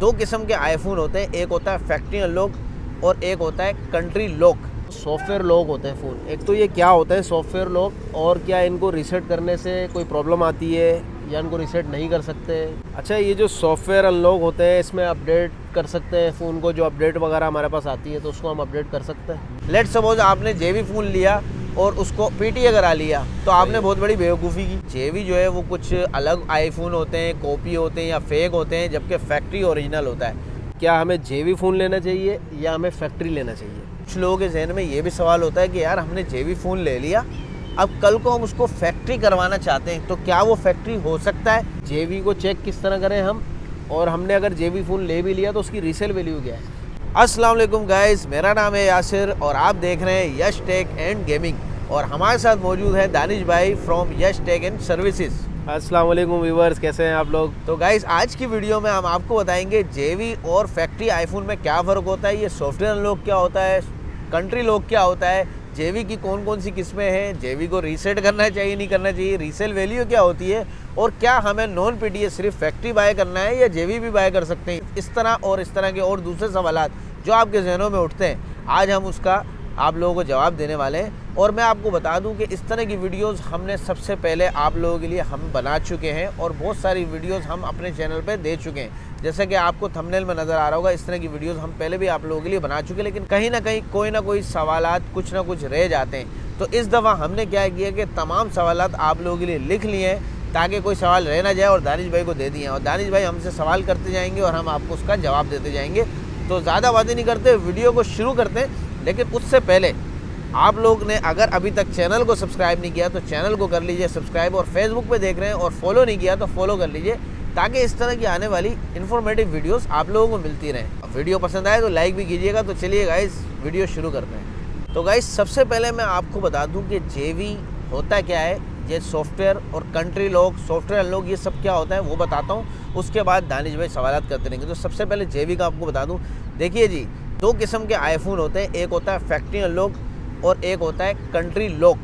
दो किस्म के आईफोन होते हैं, एक होता है फैक्ट्री अनलॉक और एक होता है कंट्री लॉक। सॉफ्टवेयर लॉक होते हैं फ़ोन। एक तो ये क्या होता है सॉफ्टवेयर लॉक, और क्या इनको रीसेट करने से कोई प्रॉब्लम आती है या इनको रीसेट नहीं कर सकते। अच्छा, ये जो सॉफ्टवेयर अनलॉक होते हैं इसमें अपडेट कर सकते हैं फ़ोन को, जो अपडेट वगैरह हमारे पास आती है तो उसको हम अपडेट कर सकते हैं। लेट सपोज आपने जेवी फ़ोन लिया और उसको पीटीए करा लिया तो आपने बहुत बड़ी बेवकूफ़ी की। जेवी जो है वो कुछ अलग आईफोन होते हैं, कॉपी होते हैं या फेक होते हैं, जबकि फैक्ट्री ओरिजिनल होता है। क्या हमें जेवी फ़ोन लेना चाहिए या हमें फैक्ट्री लेना चाहिए? कुछ लोगों के जहन में ये भी सवाल होता है कि यार हमने जेवी फ़ोन ले लिया, अब कल को हम उसको फैक्ट्री करवाना चाहते हैं तो क्या वो फैक्ट्री हो सकता है? जेवी को चेक किस तरह करें हम, और हमने अगर जेवी फ़ोन ले भी लिया तो उसकी रीसेल वैल्यू क्या है? अस्सलाम वालेकुम गाइस, मेरा नाम है यासिर और आप देख रहे हैं यश टेक एंड गेमिंग, और हमारे साथ मौजूद है दानिश भाई from Yash tech and services. अस्सलाम वालेकुम व्यूअर्स, कैसे हैं आप लोग? तो गाइस आज की वीडियो में हम आपको बताएंगे जेवी और फैक्ट्री आईफोन में क्या फ़र्क होता है, ये सॉफ्टवेयर अनलॉक क्या होता है, कंट्री लॉक क्या होता है, जेवी की कौन कौन सी किस्में हैं, जेवी को रीसेट करना चाहिए नहीं करना चाहिए, रीसेल वैल्यू क्या होती है, और क्या हमें नॉन पीटीए सिर्फ फैक्ट्री बाय करना है या जेवी भी बाय कर सकते हैं। इस तरह के और दूसरे सवालात जो आपके जहनों में उठते हैं, आज हम उसका आप लोगों को जवाब देने वाले हैं। और मैं आपको बता दूं कि इस तरह की वीडियोस हमने सबसे पहले आप लोगों के लिए हम बना चुके हैं और बहुत सारी वीडियोस हम अपने चैनल पे दे चुके हैं। जैसे कि आपको थंबनेल में नज़र आ रहा होगा, इस तरह की वीडियोस हम पहले भी आप लोगों के लिए बना चुके हैं, लेकिन कहीं ना कहीं कोई ना कोई सवालात कुछ ना कुछ रह जाते हैं। तो इस दफ़ा हमने क्या किया कि तमाम सवालात आप लोगों के लिए लिख लिए हैं ताकि कोई सवाल रह ना जाए, और दानिश भाई को दे दिए, और दानिश भाई हमसे सवाल करते जाएंगे और हम आपको उसका जवाब देते जाएंगे। तो ज़्यादा बातें नहीं करते, वीडियो को शुरू करते हैं। लेकिन उससे पहले आप लोग ने अगर अभी तक चैनल को सब्सक्राइब नहीं किया तो चैनल को कर लीजिए सब्सक्राइब, और फेसबुक पे देख रहे हैं और फॉलो नहीं किया तो फॉलो कर लीजिए, ताकि इस तरह की आने वाली इन्फॉर्मेटिव वीडियोस आप लोगों को मिलती रहें। वीडियो पसंद आए तो लाइक भी कीजिएगा। तो चलिए गाइस वीडियो शुरू करते हैं। तो गाइस सबसे पहले मैं आपको बता दूं कि जेवी होता क्या है, ये सॉफ्टवेयर और कंट्री लॉक, सॉफ्टवेयर अनलॉक, ये सब क्या होता है वो बताता हूँ। उसके बाद दानिश भाई सवालात करते रहेंगे। तो सबसे पहले जेवी का आपको बता दूँ। देखिए जी, दो किस्म के आईफोन होते हैं, एक होता है फैक्ट्री अनलॉक और एक होता है कंट्री लॉक।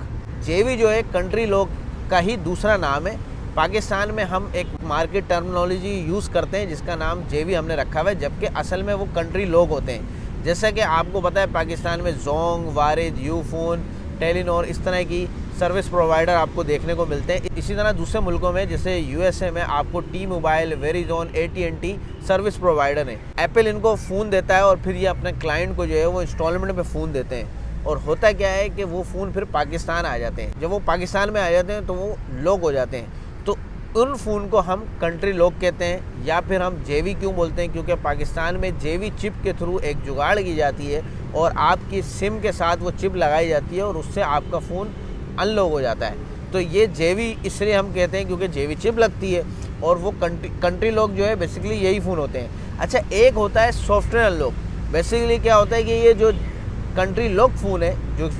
जेवी जो है कंट्री लॉक का ही दूसरा नाम है। पाकिस्तान में हम एक मार्केट टर्मिनोलॉजी यूज़ करते हैं जिसका नाम जेवी हमने रखा हुआ है, जबकि असल में वो कंट्री लॉक होते हैं। जैसा कि आपको पता है पाकिस्तान में जोंग, वारिद, यूफोन, टेलीनॉर, इस तरह की सर्विस प्रोवाइडर आपको देखने को मिलते हैं। इसी तरह दूसरे मुल्कों में जैसे यूएसए में आपको T mobile, Verizon, AT&T service provider हैं। एप्पल इनको फ़ोन देता है और फिर ये अपने क्लाइंट को जो है वो इंस्टॉलमेंट में फ़ोन देते हैं, और होता क्या है कि वो फ़ोन फिर पाकिस्तान आ जाते हैं। जब वो पाकिस्तान में आ जाते हैं तो वो लॉक हो जाते हैं। तो उन फ़ोन को हम कंट्री लॉक कहते हैं, या फिर हम जेवी क्यों बोलते हैं, क्योंकि पाकिस्तान में जेवी चिप के थ्रू एक जुगाड़ की जाती है और आपकी सिम के साथ वो चिप लगाई जाती है और उससे आपका फ़ोन अनलॉक हो जाता है। तो ये जेवी इसलिए हम कहते हैं क्योंकि जेवी चिप लगती है, और वो कंट्री लॉक जो है बेसिकली यही फ़ोन होते हैं। अच्छा, एक होता है सॉफ्टवेयर अनलॉक। बेसिकली क्या होता है कि ये जो कंट्री लॉक फ़ोन है,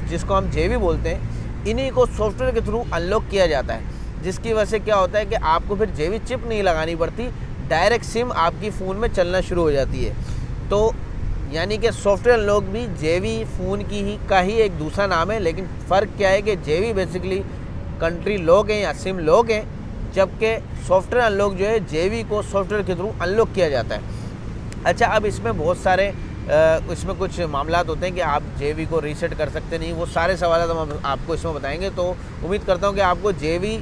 जिसको हम जेवी बोलते हैं, इन्हीं को सॉफ्टवेयर के थ्रू अनलॉक किया जाता है, जिसकी वजह से क्या होता है कि आपको फिर जेवी चिप नहीं लगानी पड़ती, डायरेक्ट सिम आपकी फ़ोन में चलना शुरू हो जाती है। तो यानी कि सॉफ्टवेयर अनलॉक भी जेवी फ़ोन का ही एक दूसरा नाम है, लेकिन फ़र्क क्या है कि जेवी बेसिकली कंट्री लॉक है या सिम लॉक है, जबकि सॉफ्टवेयर अनलॉक जो है जेवी को सॉफ्टवेयर के थ्रू अनलॉक किया जाता है। अच्छा, अब इसमें बहुत सारे इसमें कुछ मामलात होते हैं कि आप जेवी को रीसेट कर सकते नहीं, वो सारे सवाल हम आपको इसमें बताएंगे। तो उम्मीद करता हूँ कि आपको जेवी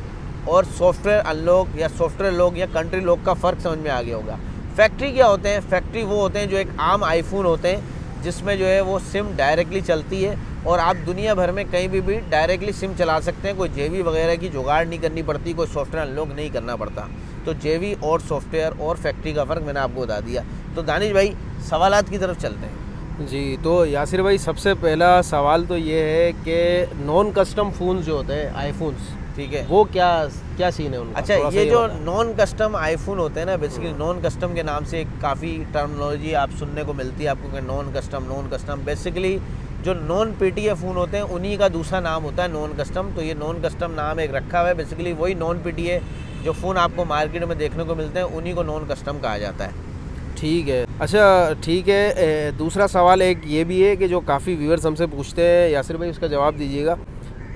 और सॉफ्टवेयर अनलॉक या सॉफ्टवेयर लॉक या कंट्री लॉक का फ़र्क समझ में आ गया होगा। फैक्ट्री क्या होते हैं? फैक्ट्री वो होते हैं जो एक आम आईफोन होते हैं, जिसमें जो है वो सिम डायरेक्टली चलती है और आप दुनिया भर में कहीं भी डायरेक्टली सिम चला सकते हैं। कोई जेवी वगैरह की जुगाड़ नहीं करनी पड़ती, कोई सॉफ्टवेयर अनलॉक नहीं करना पड़ता। तो जेवी और सॉफ्टवेयर और फैक्ट्री का फ़र्क मैंने आपको बता दिया। तो दानिश भाई सवालात की तरफ चलते हैं। जी, तो यासिर भाई सबसे पहला सवाल तो ये है कि नॉन कस्टम फ़ोन जो होते हैं आईफोन्स, ठीक है, वो क्या सीन है उनका? अच्छा, ये जो नॉन कस्टम आईफोन होते हैं ना, बेसिकली नॉन कस्टम के नाम से काफ़ी टर्मिनोलॉजी आप सुनने को मिलती है आपको कि नॉन कस्टम बेसिकली जो नॉन पीटीए फ़ोन होते हैं उन्हीं का दूसरा नाम होता है नॉन कस्टम। तो ये नॉन कस्टम नाम एक रखा हुआ है, बेसिकली वही नॉन पीटीए जो फ़ोन आपको मार्केट में देखने को मिलते हैं उन्हीं को नॉन कस्टम कहा जाता है। ठीक है। अच्छा ठीक है, दूसरा सवाल एक ये भी है कि जो काफ़ी व्यूअर्स हमसे पूछते हैं, यासिर भाई उसका जवाब दीजिएगा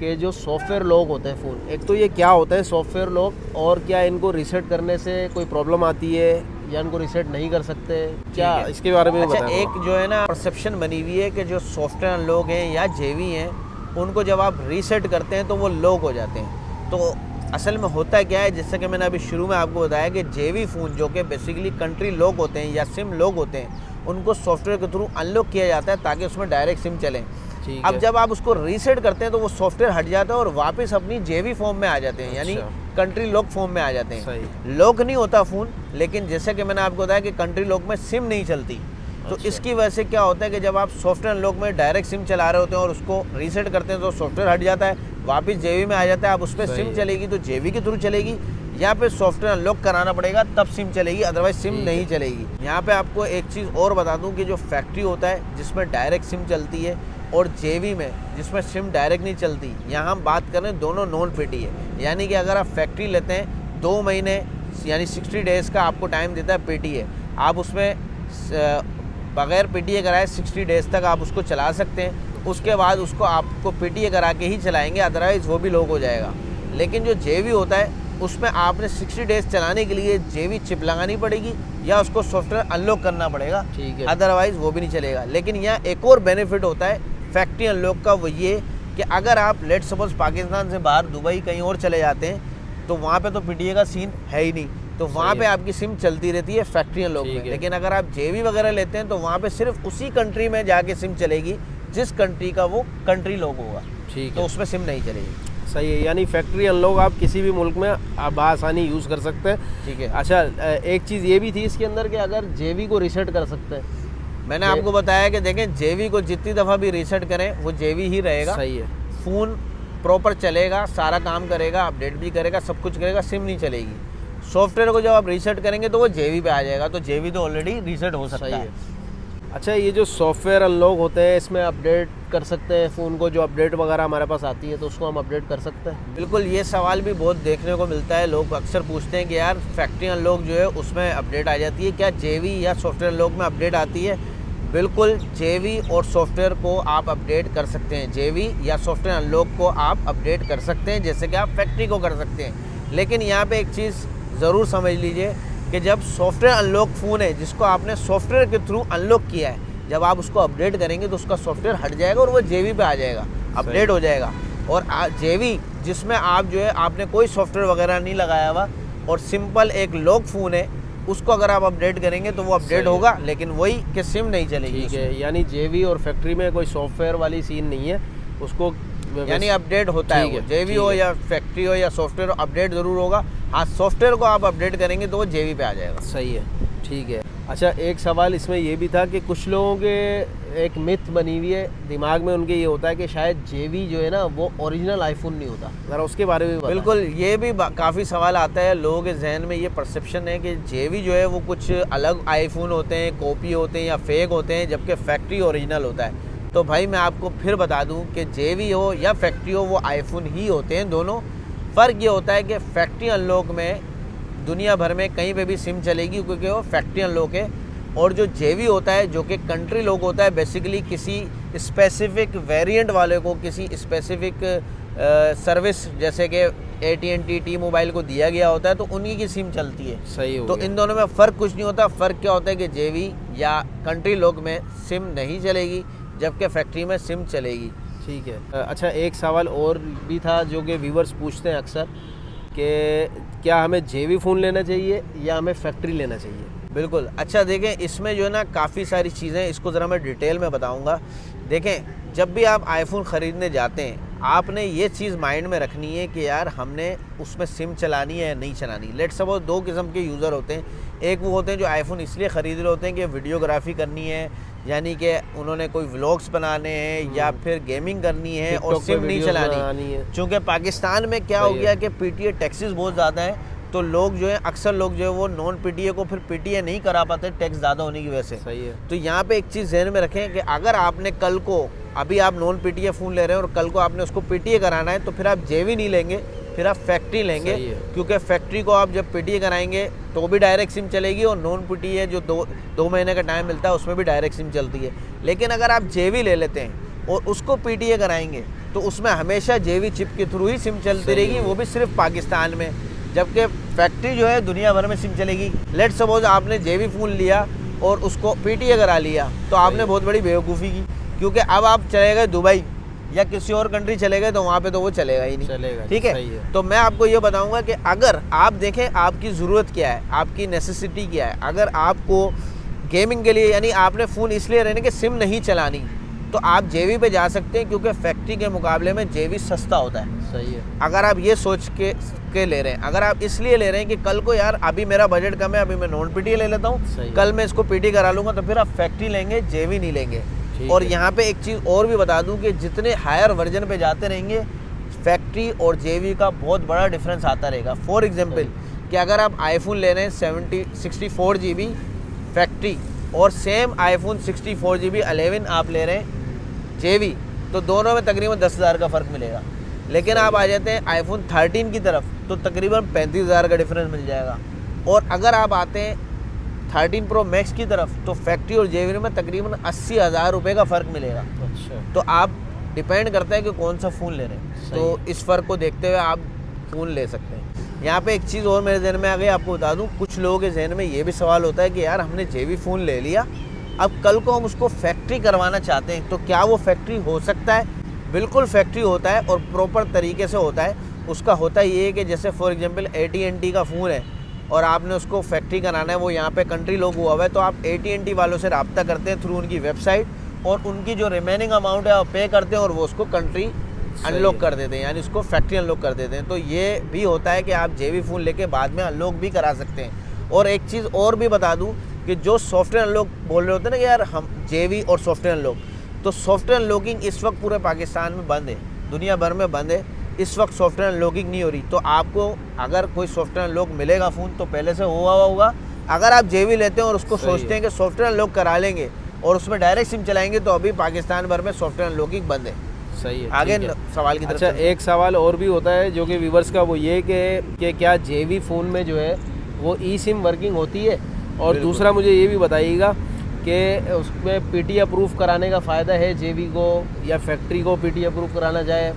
कि जो सॉफ्टवेयर लॉक होते हैं फ़ोन, एक तो ये क्या होता है सॉफ्टवेयर लॉक, और क्या इनको रीसेट करने से कोई प्रॉब्लम आती है या इनको रीसेट नहीं कर सकते, क्या इसके बारे में अच्छा, बताएं। एक जो है ना परसेप्शन बनी हुई है कि जो सॉफ्टवेयर लोग हैं या जेवी हैं, उनको जब आप रीसेट करते हैं तो वो लॉक हो जाते हैं। तो असल में होता क्या है, जैसे कि मैंने अभी शुरू में आपको बताया कि जेवी फ़ोन जो कि बेसिकली कंट्री लॉक होते हैं या सिम लॉक होते हैं, उनको सॉफ्टवेयर के थ्रू अनलॉक किया जाता है ताकि उसमें डायरेक्ट सिम चलें। अब जब आप उसको रीसेट करते हैं तो वो सॉफ्टवेयर हट जाता है और वापस अपनी जेवी फॉर्म में आ जाते हैं, यानी कंट्री लॉक फॉर्म में आ जाते हैं। लॉक नहीं होता फ़ोन, लेकिन जैसे कि मैंने आपको बताया कि कंट्री लॉक में सिम नहीं चलती। तो इसकी वजह से क्या होता है कि जब आप सॉफ्टवेयर लॉक में डायरेक्ट सिम चला रहे होते हैं और उसको रीसेट करते हैं तो सॉफ्टवेयर हट जाता है, वापस जेवी में आ जाता है। अब उस पर सिम चलेगी तो जेवी के थ्रू चलेगी, या फिर सॉफ्टवेयर अनलॉक कराना पड़ेगा तब सिम चलेगी, अदरवाइज सिम नहीं चलेगी। यहाँ पे आपको एक चीज़ और बता दूँ कि जो फैक्ट्री होता है जिसमें डायरेक्ट सिम चलती है और जेवी में जिसमें सिम डायरेक्ट नहीं चलती, यहाँ हम बात कर रहे हैं दोनों नॉन पीटी है। यानी कि अगर आप फैक्ट्री लेते हैं 2 महीने यानी 60 डेज़ का आपको टाइम देता है पीटीए, आप उसमें बगैर पीटीए कराए 60 डेज़ तक आप उसको चला सकते हैं। उसके बाद उसको आपको पीटीए करा के ही चलाएंगे, अदरवाइज़ वो भी लॉक हो जाएगा। लेकिन जो जेवी होता है उसमें आपने 60 डेज़ चलाने के लिए जेवी चिप लगानी पड़ेगी या उसको सॉफ्टवेयर अनलॉक करना पड़ेगा, ठीक है, अदरवाइज़ वो भी नहीं चलेगा। लेकिन यहाँ एक और बेनिफिट होता है फैक्ट्री अनलॉक का, वो ये कि अगर आप लेट सपोज पाकिस्तान से बाहर दुबई कहीं और चले जाते हैं तो वहाँ पे तो पीटीए का सीन है ही नहीं, तो वहाँ पे आपकी सिम चलती रहती है फैक्ट्री अनलॉक में। लेकिन अगर आप जेवी वगैरह लेते हैं तो वहाँ पे सिर्फ उसी कंट्री में जाके सिम चलेगी जिस कंट्री का वो कंट्री लॉक होगा, ठीक है, तो उसमें सिम नहीं चलेगी। सही है, यानी फैक्ट्री अनलॉक आप किसी भी मुल्क में आप आसानी यूज़ कर सकते हैं, ठीक है। अच्छा, एक चीज़ ये भी थी इसके अंदर कि अगर जेवी को रीसेट कर सकते हैं, मैंने आपको बताया कि देखें जेवी को जितनी दफ़ा भी रीसेट करें वो जेवी ही रहेगा, सही है, फ़ोन प्रॉपर चलेगा, सारा काम करेगा, अपडेट भी करेगा, सब कुछ करेगा, सिम नहीं चलेगी। सॉफ्टवेयर को जब आप रीसेट करेंगे तो वो जेवी पे आ जाएगा, तो जेवी तो ऑलरेडी रीसेट हो सकता है। अच्छा, ये जो सॉफ्टवेयर अनलॉक होते हैं इसमें अपडेट कर सकते हैं फ़ोन को, जो अपडेट वगैरह हमारे पास आती है तो उसको हम अपडेट कर सकते हैं? बिल्कुल, ये सवाल भी बहुत देखने को मिलता है। लोग अक्सर पूछते हैं कि यार फैक्ट्री अनलॉक जो है उसमें अपडेट आ जाती है, क्या जेवी या सॉफ्टवेयर अनलॉक में अपडेट आती है? बिल्कुल, जेवी और सॉफ्टवेयर को आप अपडेट कर सकते हैं, जेवी या सॉफ्टवेयर अनलॉक को आप अपडेट कर सकते हैं जैसे कि आप फैक्ट्री को कर सकते हैं। लेकिन यहाँ पे एक चीज़ ज़रूर समझ लीजिए कि जब सॉफ्टवेयर अनलॉक फ़ोन है जिसको आपने सॉफ्टवेयर के थ्रू अनलॉक किया है, जब आप उसको अपडेट करेंगे तो उसका सॉफ्टवेयर हट जाएगा और वो जेवी पे आ जाएगा, अपडेट हो जाएगा। और जेवी जिसमें आप जो है आपने कोई सॉफ्टवेयर वगैरह नहीं लगाया हुआ और सिंपल एक लॉक फ़ोन है, उसको अगर आप अपडेट करेंगे तो वो अपडेट होगा, लेकिन वही कि सिम नहीं चलेगी। ठीक है, यानी जेवी और फैक्ट्री में कोई सॉफ्टवेयर वाली सीन नहीं है, उसको यानी अपडेट होता है, वो जेवी हो या फैक्ट्री हो या सॉफ्टवेयर अपडेट ज़रूर होगा। हाँ, सॉफ्टवेयर को आप अपडेट करेंगे तो वो जेवी पे आ जाएगा। सही है, ठीक है। अच्छा, एक सवाल इसमें ये भी था कि कुछ लोगों के एक मिथ बनी हुई है दिमाग में, उनके ये होता है कि शायद जेवी जो है ना वो ओरिजिनल आईफोन नहीं होता, ज़रा उसके बारे में बताएं। बिल्कुल, ये भी काफ़ी सवाल आता है, लोगों के जहन में ये परसेप्शन है कि जेवी जो है वो कुछ अलग आईफोन होते हैं, कॉपी होते हैं या फेक होते हैं, जबकि फैक्ट्री ओरिजिनल होता है। तो भाई मैं आपको फिर बता दूं कि जेवी हो या फैक्ट्री हो वो आईफोन ही होते हैं दोनों। फ़र्क ये होता है कि फैक्ट्री अनलॉक में दुनिया भर में कहीं पे भी सिम चलेगी क्योंकि वो फैक्ट्री अनलॉक है, और जो जेवी होता है जो कि कंट्री लॉक होता है, बेसिकली किसी स्पेसिफिक वेरिएंट वाले को किसी स्पेसिफिक सर्विस जैसे कि AT&T टी मोबाइल को दिया गया होता है तो उन्हीं की सिम चलती है। सही हो तो गया। इन दोनों में फ़र्क कुछ नहीं होता। फ़र्क क्या होता है कि जेवी या कंट्री लॉक में सिम नहीं चलेगी जबकि फैक्ट्री में सिम चलेगी। ठीक है। अच्छा, एक सवाल और भी था जो कि व्यूवर्स पूछते हैं अक्सर कि क्या हमें जेवी फ़ोन लेना चाहिए या हमें फैक्ट्री लेना चाहिए? बिल्कुल, अच्छा देखें, इसमें जो है ना काफ़ी सारी चीज़ें, इसको ज़रा मैं डिटेल में बताऊंगा। देखें, जब भी आप आईफोन ख़रीदने जाते हैं आपने ये चीज़ माइंड में रखनी है कि यार हमने उसमें सिम चलानी है या नहीं चलानी। लेट्स सपोज 2 किस्म के यूज़र होते हैं, एक वो होते हैं जो आईफोन इसलिए ख़रीद रहे होते हैं कि वीडियोग्राफी करनी है, यानी कि उन्होंने कोई व्लॉग्स बनाने हैं या फिर गेमिंग करनी है और सिम नहीं चलानी है। चूँकि पाकिस्तान में क्या हो गया कि पीटीए टैक्सेस बहुत ज़्यादा है, तो लोग जो है अक्सर लोग जो है वो नॉन पीटीए को फिर पीटीए नहीं करा पाते टैक्स ज़्यादा होने की वजह से। सही है। तो यहाँ पे एक चीज़ ज़हन में रखें कि अगर आपने कल को, अभी आप नॉन पीटीए फ़ोन ले रहे हैं और कल को आपने उसको पीटीए कराना है तो फिर आप जेवी नहीं लेंगे, फिर आप फैक्ट्री लेंगे, क्योंकि फैक्ट्री को आप जब पीटीए कराएंगे तो भी डायरेक्ट सिम चलेगी और नॉन पीटीए जो दो महीने का टाइम मिलता है उसमें भी डायरेक्ट सिम चलती है। लेकिन अगर आप जेवी ले लेते हैं और उसको पीटीए कराएंगे तो उसमें हमेशा जेवी चिप के थ्रू ही सिम चलती रहेगी, वो भी सिर्फ पाकिस्तान में। जबकि फैक्ट्री जो है दुनिया भर में सिम चलेगी। लेट सपोज आपने जेवी फ़ोन लिया और उसको पीटीए करा लिया, तो आपने बहुत बड़ी बेवकूफ़ी की, क्योंकि अब आप चले गए दुबई या किसी और कंट्री चले गए तो वहाँ पे तो वो चलेगा ही नहीं। चलेगा, ठीक है। तो मैं आपको ये बताऊंगा कि अगर आप देखें आपकी ज़रूरत क्या है, आपकी नेसेसिटी क्या है। अगर आपको गेमिंग के लिए यानी आपने फ़ोन इसलिए रहने कि सिम नहीं चलानी, तो आप जेवी पे जा सकते हैं, क्योंकि फैक्ट्री के मुकाबले में जेवी सस्ता होता है। सही है। अगर आप ये सोच के ले रहे हैं, अगर आप इसलिए ले रहे हैं कि कल को यार अभी मेरा बजट कम है, अभी मैं नॉन पीटी ले लेता हूँ, कल मैं इसको पीटी करा लूँगा, तो फिर आप फैक्ट्री लेंगे, जेवी नहीं लेंगे। और यहाँ पे एक चीज़ और भी बता दूँ कि जितने हायर वर्जन पे जाते रहेंगे, फैक्ट्री और जेवी का बहुत बड़ा डिफरेंस आता रहेगा। फॉर एग्जांपल कि अगर आप आईफोन ले रहे हैं 64 GB फैक्ट्री और सेम आईफोन 64 GB 11 आप ले रहे हैं जेवी, तो दोनों में तकरीबन 10,000 का फ़र्क मिलेगा। लेकिन आप आ जाते हैं आईफोन 13 की तरफ, तो तकरीबन 35,000 का डिफरेंस मिल जाएगा। और अगर आप आते हैं 13 प्रो मैक्स की तरफ, तो फैक्ट्री और जेवी में तकरीबन 80,000 रुपये का फ़र्क मिलेगा। अच्छा। तो आप डिपेंड करता है कि कौन सा फ़ोन ले रहे हैं, तो इस फ़र्क को देखते हुए आप फ़ोन ले सकते हैं। यहाँ पे एक चीज़ और मेरे जहन में आ गई, आपको बता दूँ, कुछ लोगों के जहन में ये भी सवाल होता है कि यार हमने जेवी फ़ोन ले लिया, अब कल को हम उसको फैक्ट्री करवाना चाहते हैं, तो क्या वो फैक्ट्री हो सकता है? बिल्कुल फैक्ट्री होता है और प्रॉपर तरीके से होता है। उसका होता ये है कि जैसे फॉर एग्जांपल AT&T का फ़ोन है और आपने उसको फैक्ट्री कराना है, वो यहाँ पे कंट्री लॉक हुआ हुआ है, तो आप AT&T वालों से रब्ता करते हैं थ्रू उनकी वेबसाइट, और उनकी जो रिमेनिंग अमाउंट है आप पे करते हैं और वो उसको कंट्री अनलॉक कर देते हैं, यानी उसको फैक्ट्री अनलॉक कर देते हैं। तो ये भी होता है कि आप जेवी फ़ोन लेके बाद में अनलॉक भी करा सकते हैं। और एक चीज़ और भी बता दूँ कि जो सॉफ्टवेयर अनलॉक बोल रहे होते हैं ना कि यार हम जेवी और सॉफ्टवेयर अनलॉक, तो सॉफ्टवेयर अनलॉकिंग इस वक्त पूरे पाकिस्तान में बंद है, दुनिया भर में बंद है। इस वक्त सॉफ्टवेयर अनलॉकिंग नहीं हो रही, तो आपको अगर कोई सॉफ्टवेयर अनलॉक मिलेगा फ़ोन तो पहले से हुआ होगा। अगर आप जेवी लेते हैं और उसको सोचते हैं कि सॉफ्टवेयर अनलॉक करा लेंगे और उसमें डायरेक्ट सिम चलाएंगे, तो अभी पाकिस्तान भर में सॉफ्टवेयर अनलॉकिंग बंद है। सही है। आगे सवाल की तरफ। अच्छा, एक सवाल और भी होता है जो कि व्यूवर्स का, वो ये कि क्या जेवी फ़ोन में जो है वो ई सिम वर्किंग होती है? और दूसरा मुझे ये भी बताइएगा कि उसमें पीटी अप्रूव कराने का फ़ायदा है जेवी को, या फैक्ट्री को पीटी अप्रूव कराना चाहे?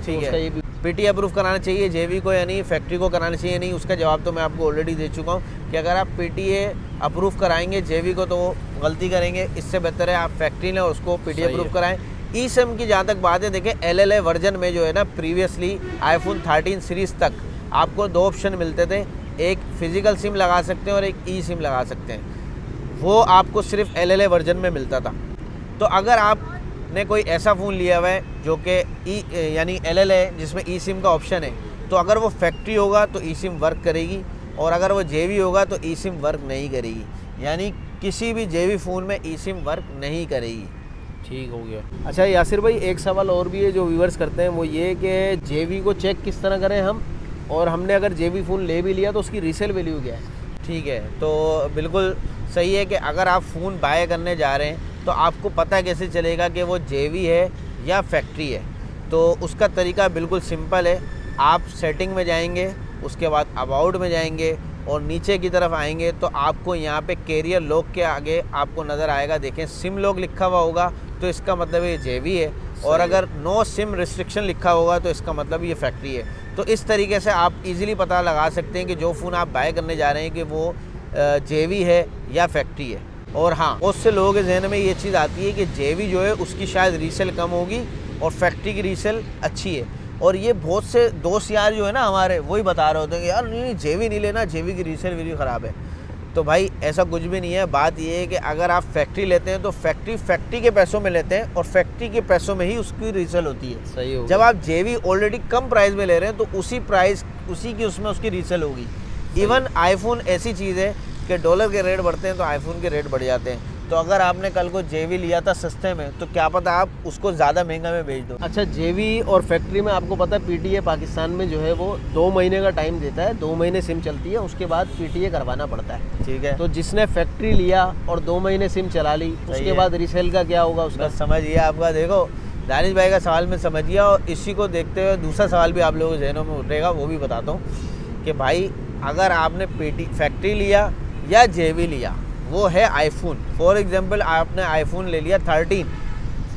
ठीक है, ये भी पीटी अप्रूव कराना चाहिए जेवी को, यानी फैक्ट्री को कराना चाहिए नहीं? उसका जवाब तो मैं आपको ऑलरेडी दे चुका हूँ कि अगर आप पीटीए अप्रूव कराएंगे जेवी को तो वो गलती करेंगे। इससे बेहतर है आप फैक्ट्री ने उसको पीटी अप्रूव कराएं। ई सिम की जहाँ तक बात है, देखें LLA वर्जन में जो है ना, प्रीवियसली आईफोन 13 सीरीज़ तक आपको 2 ऑप्शन मिलते थे, एक फिज़िकल सिम लगा सकते हैं और एक ई सिम लगा सकते हैं। वो आपको सिर्फ LLA वर्जन में मिलता था। तो अगर आपने कोई ऐसा फ़ोन लिया हुआ है जो कि यानी LLA जिसमें ई सिम का ऑप्शन है, तो अगर वो फैक्ट्री होगा तो ई सिम वर्क करेगी, और अगर वो जेवी होगा तो ई सिम वर्क नहीं करेगी, यानी किसी भी जेवी फ़ोन में ई सिम वर्क नहीं करेगी। ठीक हो गया। अच्छा यासिर भाई, एक सवाल और भी है जो व्यूवर्स करते हैं, वो ये कि जेवी को चेक किस तरह करें हम, और हमने अगर जेवी फ़ोन ले भी लिया तो उसकी रीसेल वैल्यू क्या है? ठीक है, तो बिल्कुल सही है कि अगर आप फ़ोन बाय करने जा रहे हैं तो आपको पता कैसे चलेगा कि वो जेवी है या फैक्ट्री है? तो उसका तरीका बिल्कुल सिंपल है। आप सेटिंग में जाएंगे, उसके बाद अबाउट में जाएंगे और नीचे की तरफ आएंगे तो आपको यहाँ पे कैरियर लॉक के आगे आपको नज़र आएगा, देखें सिम लॉक लिखा हुआ होगा तो इसका मतलब ये जेवी है, और अगर नो सिम रिस्ट्रिक्शन लिखा होगा तो इसका मतलब ये फैक्ट्री है। तो इस तरीके से आप इजीली पता लगा सकते हैं कि जो फ़ोन आप बाय करने जा रहे हैं कि वो जेवी है या फैक्ट्री है। और हाँ, बहुत से लोगों के जहन में ये चीज़ आती है कि जेवी जो है उसकी शायद रीसेल कम होगी और फैक्ट्री की रीसेल अच्छी है। और ये बहुत से दोस्त यार जो है ना हमारे, वही बता रहे होते हैं कि यार नहीं जेवी नहीं लेना, जेवी की रीसेल वेल्यू ख़राब है। तो भाई ऐसा कुछ भी नहीं है। बात ये है कि अगर आप फैक्ट्री लेते हैं तो फैक्ट्री के पैसों में लेते हैं और फैक्ट्री के पैसों में ही उसकी रीसेल होती है। सही होगा। जब आप जेवी ऑलरेडी कम प्राइस में ले रहे हैं तो उसी की उसमें उसकी रीसेल होगी। इवन आईफोन ऐसी चीज़ है कि डॉलर के रेट बढ़ते हैं तो आईफोन के रेट बढ़ जाते हैं। तो अगर आपने कल को जेवी लिया था सस्ते में तो क्या पता आप उसको ज़्यादा महंगा में बेच दो। अच्छा, जेवी और फैक्ट्री में आपको पता है पीटीए पाकिस्तान में जो है वो 2 महीने का टाइम देता है, 2 महीने सिम चलती है, उसके बाद पीटीए करवाना पड़ता है। ठीक है, तो जिसने फैक्ट्री लिया और 2 महीने सिम चला ली, उसके बाद रीसेल का क्या होगा उसका? समझिए आपका, देखो दानिश भाई का सवाल में समझिए, और इसी को देखते हुए दूसरा सवाल भी आप लोगों के जहनों में उठेगा, वो भी बताता हूँ कि भाई अगर आपने फैक्ट्री लिया या जेवी लिया, वो है आईफोन। फॉर एग्जांपल आपने आईफोन ले लिया 13,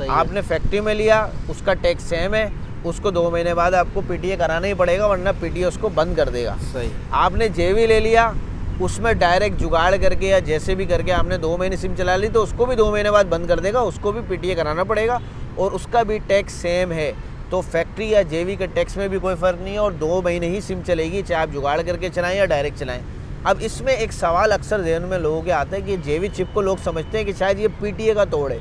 आपने फैक्ट्री में लिया, उसका टैक्स सेम है उसको 2 महीने बाद आपको पीटीए कराना ही पड़ेगा, वरना पीटीए उसको बंद कर देगा। सही। आपने जेवी ले लिया, उसमें डायरेक्ट जुगाड़ करके या जैसे भी करके आपने 2 महीने सिम चला ली, तो उसको भी 2 महीने बाद बंद कर देगा, उसको भी पीटीए कराना पड़ेगा और उसका भी टैक्स सेम है। तो फैक्ट्री या जेवी के टैक्स में भी कोई फ़र्क नहीं है और 2 महीने ही सिम चलेगी, चाहे आप जुगाड़ करके चलाएं या डायरेक्ट चलाएं। अब इसमें एक सवाल अक्सर ज़हन में लोगों के आता है कि जेवी चिप को लोग समझते हैं कि शायद ये पीटीए का तोड़ है।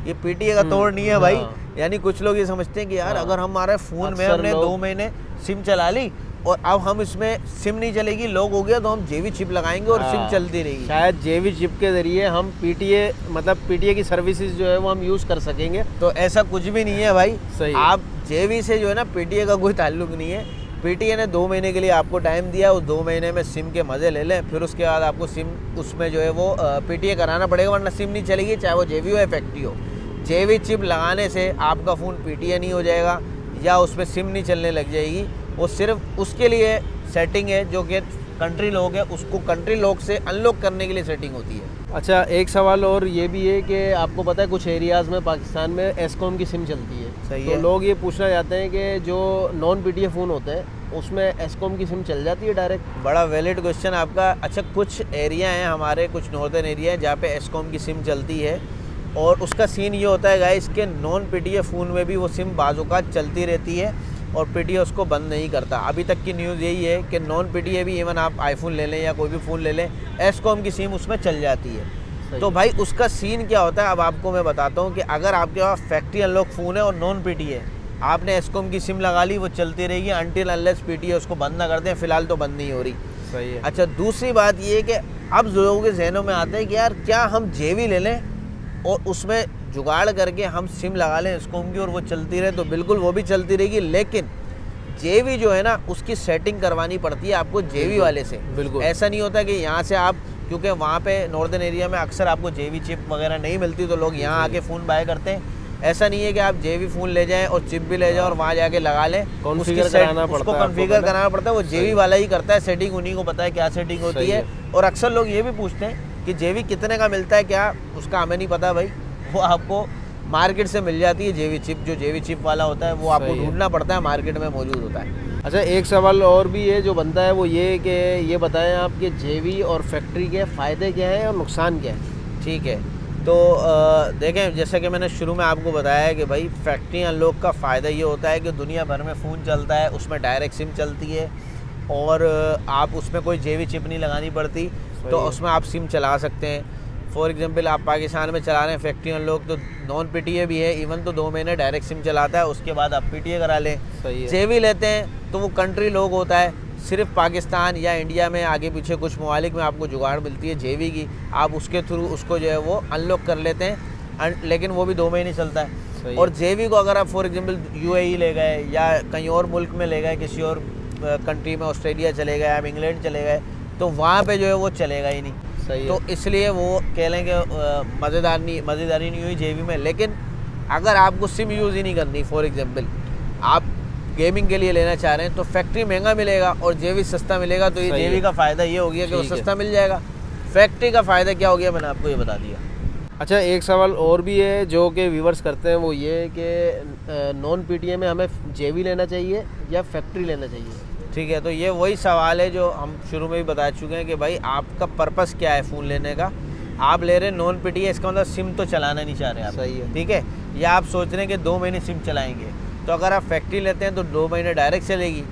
ये पीटीए का तोड़ नहीं है भाई। यानी कुछ लोग ये समझते हैं कि यार अगर हमारे फ़ोन में हमने 2 महीने सिम चला ली और अब हम इसमें सिम नहीं चलेगी, लॉक हो गया, तो हम जेवी चिप लगाएंगे और सिम चलती रहेगी। शायद जेवी चिप के ज़रिए हम पीटीए मतलब पीटीए की सर्विसेज जो है वो हम यूज़ कर सकेंगे। तो ऐसा कुछ भी नहीं है भाई। सही। आप जेवी से जो है ना, पीटीए का कोई ताल्लुक नहीं है। पीटीए ने 2 महीने के लिए आपको टाइम दिया, उस 2 महीने में सिम के मज़े ले लें, फिर उसके बाद आपको सिम उसमें जो है वो पीटीए कराना पड़ेगा, वरना सिम नहीं चलेगी, चाहे वो जेवी हो या फैक्ट्री हो। जेवी चिप लगाने से आपका फ़ोन पीटीए नहीं हो जाएगा या उसमें सिम नहीं चलने लग जाएगी। वो सिर्फ उसके लिए सेटिंग है जो कि कंट्री लॉक है, उसको कंट्री लॉक से अनलॉक करने के लिए सेटिंग होती है। अच्छा, एक सवाल और ये भी है कि आपको पता है कुछ एरियाज़ में पाकिस्तान में एस्कॉम की सिम चलती है। सही तो है। लोग ये पूछना चाहते हैं कि जो नॉन पीटीए फ़ोन होते हैं उसमें एस्कॉम की सिम चल जाती है डायरेक्ट? बड़ा वैलिड क्वेश्चन आपका। अच्छा, कुछ एरिया हैं हमारे, कुछ नॉर्दर्न एरिया है जहाँ पे एस्कॉम की सिम चलती है और उसका सीन ये होता है गाइस कि नॉन पीटीए फ़ोन में भी वो सिम बाज़-औक़ात चलती रहती है और पीटीए उसको बंद नहीं करता। अभी तक की न्यूज़ यही है कि नॉन पीटीए भी, इवन आप आईफोन ले लें या कोई भी फ़ोन ले लें, एस्कॉम की सिम उसमें चल जाती है। तो भाई उसका सीन क्या होता है अब आपको मैं बताता हूँ कि अगर आपके पास फैक्ट्री अनलॉक फ़ोन है और नॉन पीटीए, आपने एस्कॉम की सिम लगा ली, वो चलती रहेगी अनटिल अनलेस पीटीए उसको बंद ना कर दें। फ़िलहाल तो बंद नहीं हो रही। सही है। अच्छा, दूसरी बात ये है कि अब लोगों के जहनों में आता है कि यार क्या हम जेवी ले लें और उसमें जुगाड़ करके हम सिम लगा लें एस्कॉम की और वो चलती रहे? तो बिल्कुल वो भी चलती रहेगी, लेकिन जेवी जो है ना उसकी सेटिंग करवानी पड़ती है आपको जेवी वाले से। बिल्कुल। ऐसा नहीं होता कि यहाँ से आप, क्योंकि वहाँ पे नॉर्दर्न एरिया में अक्सर आपको जेवी चिप वगैरह नहीं मिलती, तो लोग यहाँ आके फ़ोन बाय करते हैं। ऐसा नहीं है कि आप जेवी फ़ोन ले जाएं और चिप भी ले जाएं और वहाँ जाके लगा लें। कॉन्फ़िगर कराना पड़ता है, उसको कॉन्फ़िगर कराना पड़ता है, वो जेवी वाला ही करता है सेटिंग, उन्हीं को पता है क्या सेटिंग होती है। और अक्सर लोग ये भी पूछते हैं कि जेवी कितने का मिलता है, क्या उसका हमें नहीं पता भाई। वो आपको मार्केट से मिल जाती है जेवी चिप, जो जेवी चिप वाला होता है वो आपको ढूंढना पड़ता है, मार्केट में मौजूद होता है। अच्छा, एक सवाल और भी है जो बनता है, वो ये कि ये बताएं आप कि जेवी और फैक्ट्री के फ़ायदे क्या हैं और नुकसान क्या है? ठीक है, तो देखें, जैसा कि मैंने शुरू में आपको बताया है कि भाई फैक्ट्री अनलॉक का फ़ायदा ये होता है कि दुनिया भर में फ़ोन चलता है, उसमें डायरेक्ट सिम चलती है और आप उसमें कोई जेवी चिप नहीं लगानी पड़ती, तो उसमें आप सिम चला सकते हैं। फॉर एग्जांपल आप पाकिस्तान में चला रहे हैं फैक्ट्री अनलॉक, तो नॉन पीटीए भी है, इवन तो 2 महीने डायरेक्ट सिम चलाता है, उसके बाद आप पीटीए करा लें। जेवी लेते हैं तो वो कंट्री लॉक होता है, सिर्फ पाकिस्तान या इंडिया में आगे पीछे कुछ ममालिक में आपको जुगाड़ मिलती है जेवी की, आप उसके थ्रू उसको जो है वो अनलॉक कर लेते हैं, लेकिन वो भी 2 महीने चलता है। और जेवी को अगर आप फॉर एग्जांपल यूएई ले गए या कहीं और मुल्क में ले गए, किसी और कंट्री में, ऑस्ट्रेलिया चले गए, आप इंग्लैंड चले गए, तो वहाँ पे जो है वो चलेगा ही नहीं। तो इसलिए वो कह लें कि मज़ेदारी नहीं हुई जेवी में। लेकिन अगर आपको सिम यूज़ ही नहीं करनी, फॉर एग्जांपल आप गेमिंग के लिए लेना चाह रहे हैं, तो फैक्ट्री महंगा मिलेगा और जेवी सस्ता मिलेगा, तो ये जेवी का फ़ायदा ये हो गया कि वो सस्ता मिल जाएगा। फैक्ट्री का फ़ायदा क्या हो गया, मैंने आपको ये बता दिया। अच्छा, एक सवाल और भी है जो कि व्यूवर्स करते हैं, वो ये है कि नॉन पीटीए में हमें जेवी लेना चाहिए या फैक्ट्री लेना चाहिए? ठीक है, तो ये वही सवाल है जो हम शुरू में भी बता चुके हैं कि भाई आपका पर्पस क्या है फ़ोन लेने का। आप ले रहे हैं नॉन पीटीए, इसका मतलब सिम तो चलाना नहीं चाह रहे आप। सही है। ठीक है, या आप सोच रहे हैं कि 2 महीने सिम चलाएंगे, तो अगर आप फैक्ट्री लेते हैं तो 2 महीने डायरेक्ट चलेगी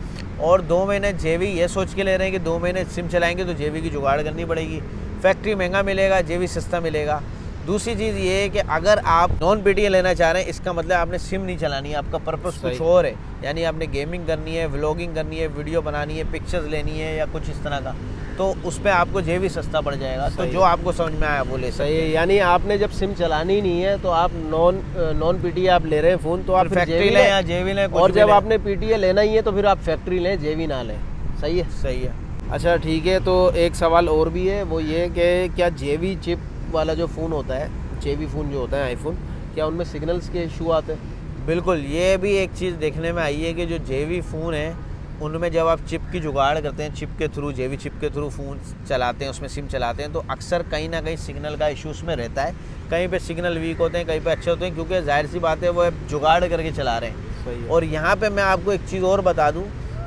और 2 महीने जेवी ये सोच के ले रहे हैं कि 2 महीने सिम चलाएंगे तो जेवी की जुगाड़ करनी पड़ेगी। फैक्ट्री महंगा मिलेगा, जेवी सस्ता मिलेगा। दूसरी चीज़ ये है कि अगर आप नॉन पीटीए लेना चाह रहे हैं, इसका मतलब आपने सिम नहीं चलानी है, आपका पर्पस कुछ और है, यानी आपने गेमिंग करनी है, व्लॉगिंग करनी है, वीडियो बनानी है, पिक्चर्स लेनी है या कुछ इस तरह का, तो उस पर आपको जेवी सस्ता पड़ जाएगा। तो जो आपको समझ में आया वो ले सकते हैं। यानी आपने जब सिम चलानी नहीं है तो आप नॉन पीटीए आप ले रहे हैं फ़ोन, तो आप फैक्ट्री लें या जेवी लें, और जब आपने पीटीए लेना ही है तो फिर आप फैक्ट्री लें, जेवी ना लें। सही है। सही है। अच्छा, ठीक है, तो एक सवाल और भी है, वो ये कि क्या जेवी चिप वाला जो फ़ोन होता है, जेवी फ़ोन जो होता है आईफोन, क्या उनमें सिग्नल्स के इशू आते हैं? बिल्कुल, ये भी एक चीज़ देखने में आई है कि जो जेवी फ़ोन है उनमें जब आप चिप की जुगाड़ करते हैं, चिप के थ्रू, जेवी चिप के थ्रू फ़ोन चलाते हैं, उसमें सिम चलाते हैं, तो अक्सर कहीं ना कहीं सिग्नल का इशू उसमें रहता है। कहीं पे सिग्नल वीक होते हैं, कहीं पे अच्छे होते हैं, क्योंकि जाहिर सी बात है वो जुगाड़ करके चला रहे हैं। सही है। और यहाँ पे मैं आपको एक चीज़ और बता दूँ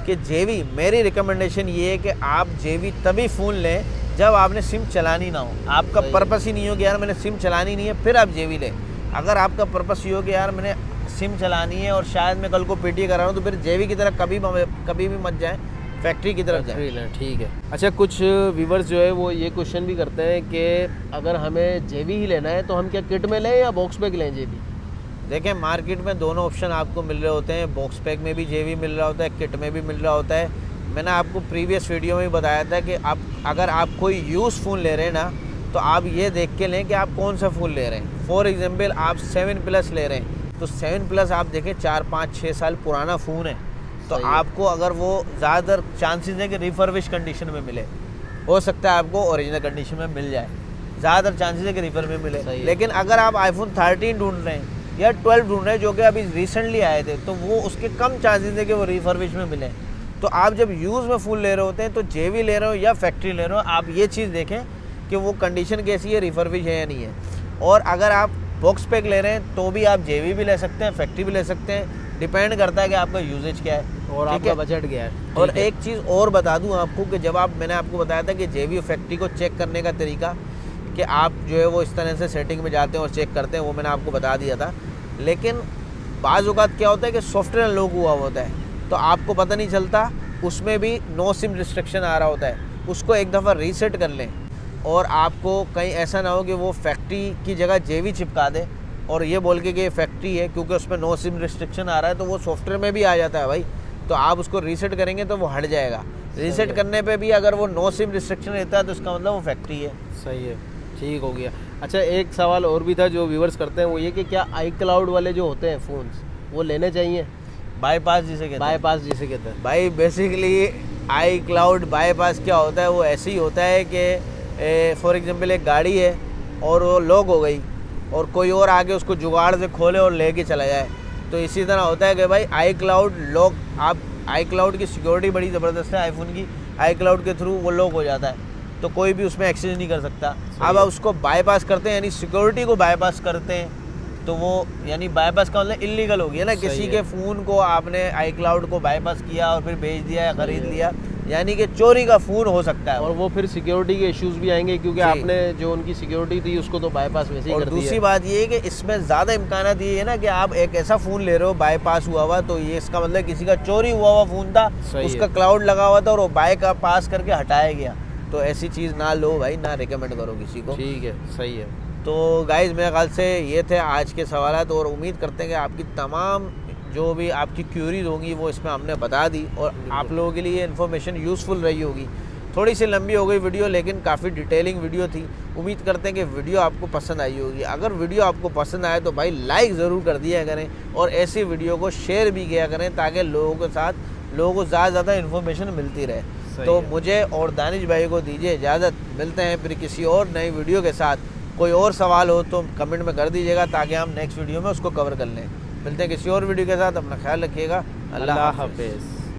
कि जेवी, मेरी रिकमेंडेशन ये है कि आप जेवी तभी फ़ोन लें जब आपने सिम चलानी ना हो, आपका सही है। पर्पस ही नहीं हो कि यार मैंने सिम चलानी नहीं है, फिर आप जेवी लें। अगर आपका पर्पस ये हो कि यार मैंने सिम चलानी है और शायद मैं कल को पीटी कर रहा हूँ, तो फिर जेवी की तरफ कभी भी मत जाएं, फैक्ट्री की तरफ जाएं। फैक्ट्री लें, ठीक है। अच्छा, कुछ व्यूवर्स जो है वो ये क्वेश्चन भी करते हैं कि अगर हमें जेवी ही लेना है तो हम क्या किट में लें या बॉक्स पैक लें जेवी? देखें, मार्केट में दोनों ऑप्शन आपको मिल रहे होते हैं, बॉक्स पैक में भी जेवी मिल रहा होता है, किट में भी मिल रहा होता है। मैंने आपको प्रीवियस वीडियो में बताया था कि अगर आप कोई यूज़ फ़ोन ले रहे हैं ना, तो आप ये देख के लें कि आप कौन सा फ़ोन ले रहे हैं। फॉर एग्जांपल आप 7 प्लस ले रहे हैं, तो 7 प्लस आप देखें 4, 5, 6 साल पुराना फ़ोन है, तो सही है। आपको अगर वो ज़्यादातर चांसेस है कि रिफर्बिश कंडीशन में मिले, हो सकता है आपको ओरिजिनल कंडीशन में मिल जाए, ज़्यादातर चांसेस है कि रिफर में मिले। सही है। लेकिन अगर आप आईफोन 13 ढूंढ रहे हैं या 12 ढूंढ रहे हैं जो कि अभी रिसेंटली आए थे, तो वो उसके कम चांसेस है कि वो रिफर्बिश में मिले। तो आप जब यूज़ में फ़ोन ले रहे होते हैं, तो जेवी ले रहे हो या फैक्ट्री ले रहे हो, आप ये चीज़ देखें कि वो कंडीशन कैसी है, रिफर्बिश है या नहीं है। और अगर आप बॉक्स पैक ले रहे हैं तो भी आप जेवी भी ले सकते हैं, फैक्ट्री भी ले सकते हैं, डिपेंड करता है कि आपका यूजेज क्या है और ठीक आपका है? बजट क्या है। और ठीक है। एक चीज़ और बता दूं आपको कि जब मैंने आपको बताया था कि जेवी और फैक्ट्री को चेक करने का तरीका, कि आप जो है वो इस तरह से सेटिंग में जाते हैं और चेक करते हैं, वो मैंने आपको बता दिया था। लेकिन बाज़ औक़ात क्या होता है कि सॉफ्टवेयर लॉक हुआ होता है, तो आपको पता नहीं चलता, उसमें भी नो सिम रिस्ट्रिक्शन आ रहा होता है, उसको एक दफ़ा रीसेट कर लें। और आपको कहीं ऐसा ना हो कि वो फैक्ट्री की जगह जेवी चिपका दे और ये बोल के कि ये फैक्ट्री है, क्योंकि उसमें नो सिम रिस्ट्रिक्शन आ रहा है, तो वो सॉफ्टवेयर में भी आ जाता है भाई। तो आप उसको रीसेट करेंगे तो वो हट जाएगा। रीसेट करने पे भी अगर वो नो सिम रिस्ट्रिक्शन रहता है तो इसका मतलब वो फैक्ट्री है। सही है, ठीक हो गया। अच्छा, एक सवाल और भी था जो व्यूवर्स करते हैं, वो ये कि क्या आई क्लाउड वाले जो होते हैं फ़ोन्स वो लेने चाहिए? बाईपास जिसे कहते हैं। बाईपास जिसे कहते हैं। भाई बेसिकली आई क्लाउड बाईपास क्या होता है, वो ऐसे ही होता है कि फॉर एग्जांपल एक गाड़ी है और वो लॉक हो गई और कोई और आके उसको जुगाड़ से खोले और लेके चला जाए, तो इसी तरह होता है कि भाई आई क्लाउड लॉक, आप आई क्लाउड की सिक्योरिटी बड़ी ज़बरदस्त है आईफोन की, आई क्लाउड के थ्रू वो लॉक हो जाता है, तो कोई भी उसमें एक्सेस नहीं कर सकता। अब आप उसको बाईपास करते हैं, यानी सिक्योरिटी को बाईपास करते हैं, तो वो यानी बाईपास का मतलब इलीगल हो गया ना। सही किसी है। के फ़ोन को आपने आई क्लाउड को बाईपास किया और फिर बेच दिया या ख़रीद लिया, यानी कि चोरी का फ़ोन हो सकता है। और वो फिर सिक्योरिटी के इश्यूज भी आएंगे, क्योंकि जी। आपने जो उनकी सिक्योरिटी थी उसको तो बाईपास वैसे ही और कर दिया दूसरी है। बात ये है कि इसमें ज़्यादा इम्कानात ये है ना कि आप एक ऐसा फ़ोन ले रहे हो बाईपास हुआ हुआ, तो ये इसका मतलब किसी का चोरी हुआ फ़ोन था, सही है। उसका क्लाउड लगा हुआ था और वो बाई का पास करके हटाया गया, तो ऐसी चीज़ ना लो भाई, ना रिकमेंड करो किसी को। ठीक है, सही है। तो गाइज़ मेरे ख्याल से ये थे आज के सवालात, और उम्मीद करते हैं कि आपकी तमाम जो भी आपकी क्यूरीज होंगी वो इसमें हमने बता दी और आप लोगों के लिए इन्फॉर्मेशन यूज़फुल रही होगी। थोड़ी सी लंबी हो गई वीडियो, लेकिन काफ़ी डिटेलिंग वीडियो थी। उम्मीद करते हैं कि वीडियो आपको पसंद आई होगी। अगर वीडियो आपको पसंद आए तो भाई लाइक ज़रूर कर दिया करें और ऐसी वीडियो को शेयर भी किया करें, ताकि लोगों को ज़्यादा से ज़्यादा इन्फॉर्मेशन मिलती रहे। तो है। मुझे और दानिश भाई को दीजिए इजाज़त, मिलते हैं फिर किसी और नई वीडियो के साथ। कोई और सवाल हो तो कमेंट में कर दीजिएगा, ताकि हम नेक्स्ट वीडियो में उसको कवर कर लें। मिलते हैं किसी और वीडियो के साथ, अपना ख्याल रखिएगा। अल्लाह हाफ़िज़। हाफिज़।